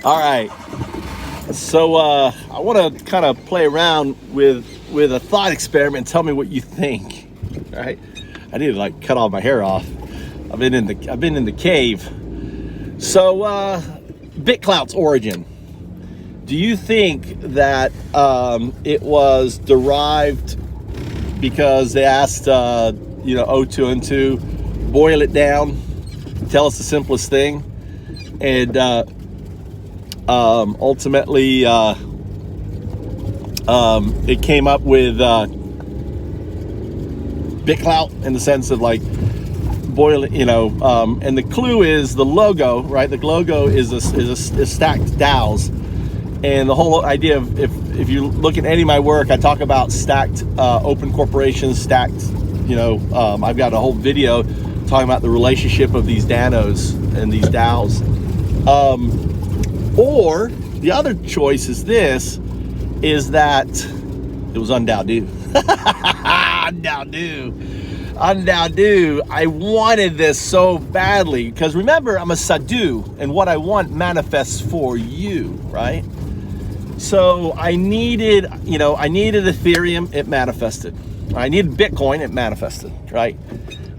All right. So I want to kind of play around with a thought experiment and tell me what you think. All right. I need to like cut all my hair off. I've been in the cave. So Bitclout's origin. Do you think that it was derived because they asked UnDaoDu, boil it down, tell us the simplest thing, and ultimately it came up with Bitclout in the sense of like boil it, and the clue is the logo, right? The logo is stacked DAOs, and the whole idea of if you look at any of my work, I talk about stacked open corporations, stacked. I've got a whole video talking about the relationship of these DANOs and these DAOs. Or the other choice is that it was UnDaoDu. UnDaoDu. I wanted this so badly because remember, I'm a Sahdu, and what I want manifests for you, right? So I needed Ethereum, it manifested. I needed Bitcoin, it manifested, right?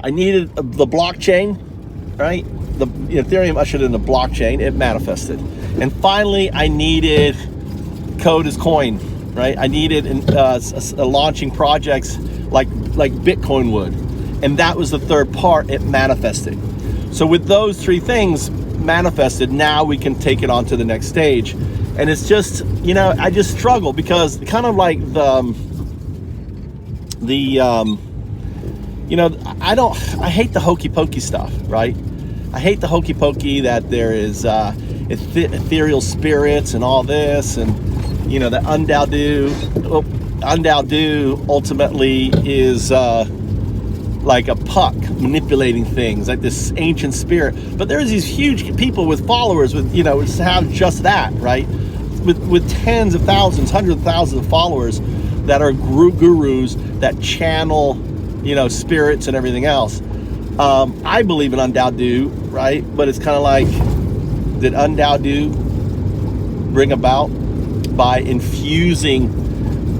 I needed the blockchain, right? The Ethereum ushered in the blockchain, it manifested. And finally, I needed code as coin, right? I needed launching projects like Bitcoin would. And that was the third part, it manifested. So with those three things manifested, now we can take it on to the next stage. And it's just, I just struggle because kind of like I hate the hokey pokey stuff, right? I hate the hokey pokey that there is ethereal spirits and all this, and that UnDaoDu ultimately is like a puck manipulating things, like this ancient spirit. But there's these huge people with followers with have just that, right? With tens of thousands, hundreds of thousands of followers that are gurus that channel spirits and everything else. I believe in UnDaoDu, right? But it's kind of like, did UnDaoDu bring about by infusing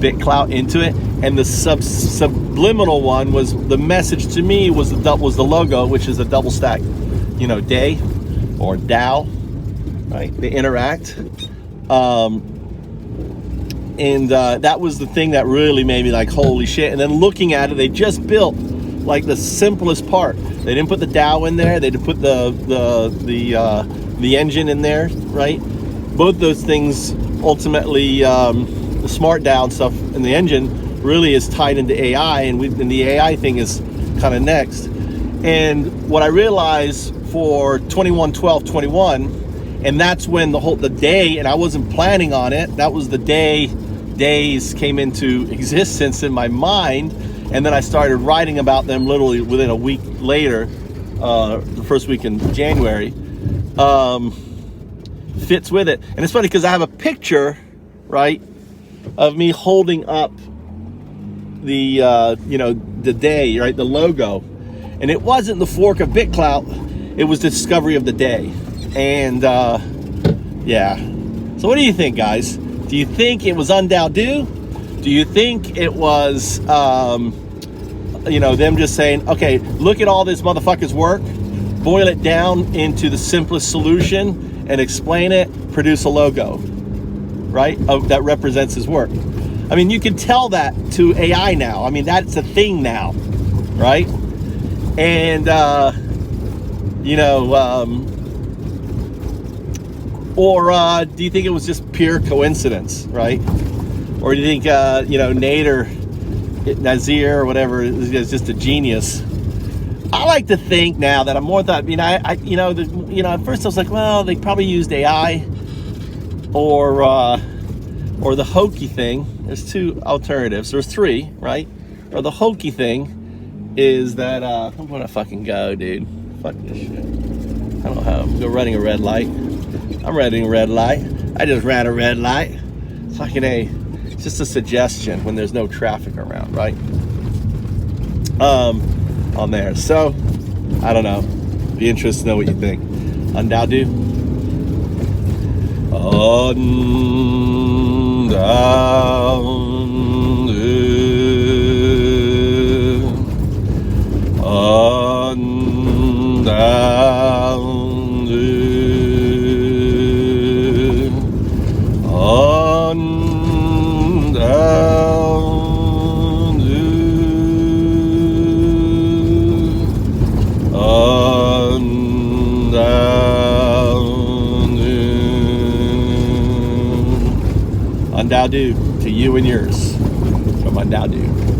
Bitclout into it? And the subliminal one was, the message to me was the logo, which is a double stack, day or DAO, right? They interact. That was the thing that really made me like, holy shit. And then looking at it, they just built like the simplest part. They didn't put the DAO in there. They didn't put the engine in there, right? Both those things ultimately, the smart DAO and stuff and the engine really is tied into AI, and the AI thing is kind of next. And what I realized for 21/12/21, and that's when the day, and I wasn't planning on it, that was the days came into existence in my mind, and then I started writing about them literally within a week later, the first week in January, fits with it. And it's funny because I have a picture, right, of me holding up the day, right, the logo, and it wasn't the fork of Bitclout, it was the discovery of the day. And yeah, so what do you think, guys? Do you think it was UnDaoDu? Do you think it was them just saying, okay, look at all this motherfucker's work, boil it down into the simplest solution and explain it, produce a logo, right, that represents his work? I mean, you can tell that to AI now. I mean, that's a thing now, right? And or do you think it was just pure coincidence, right? Or do you think Nader, Nazir, or whatever, is just a genius? I like to think now that I'm more thought. At first I was like, well, they probably used AI, or the hokey thing. There's two alternatives. There's three, right? Or the hokey thing is that I'm gonna fucking go, dude. Fuck this shit. I don't know. Go running a red light. I'm running a red light. I just ran a red light. Fucking A. It's just a suggestion when there's no traffic around, right? On there. So, I don't know. Be interested to know what you think. UnDaoDu. UnDaoDu to you and yours from UnDaoDu.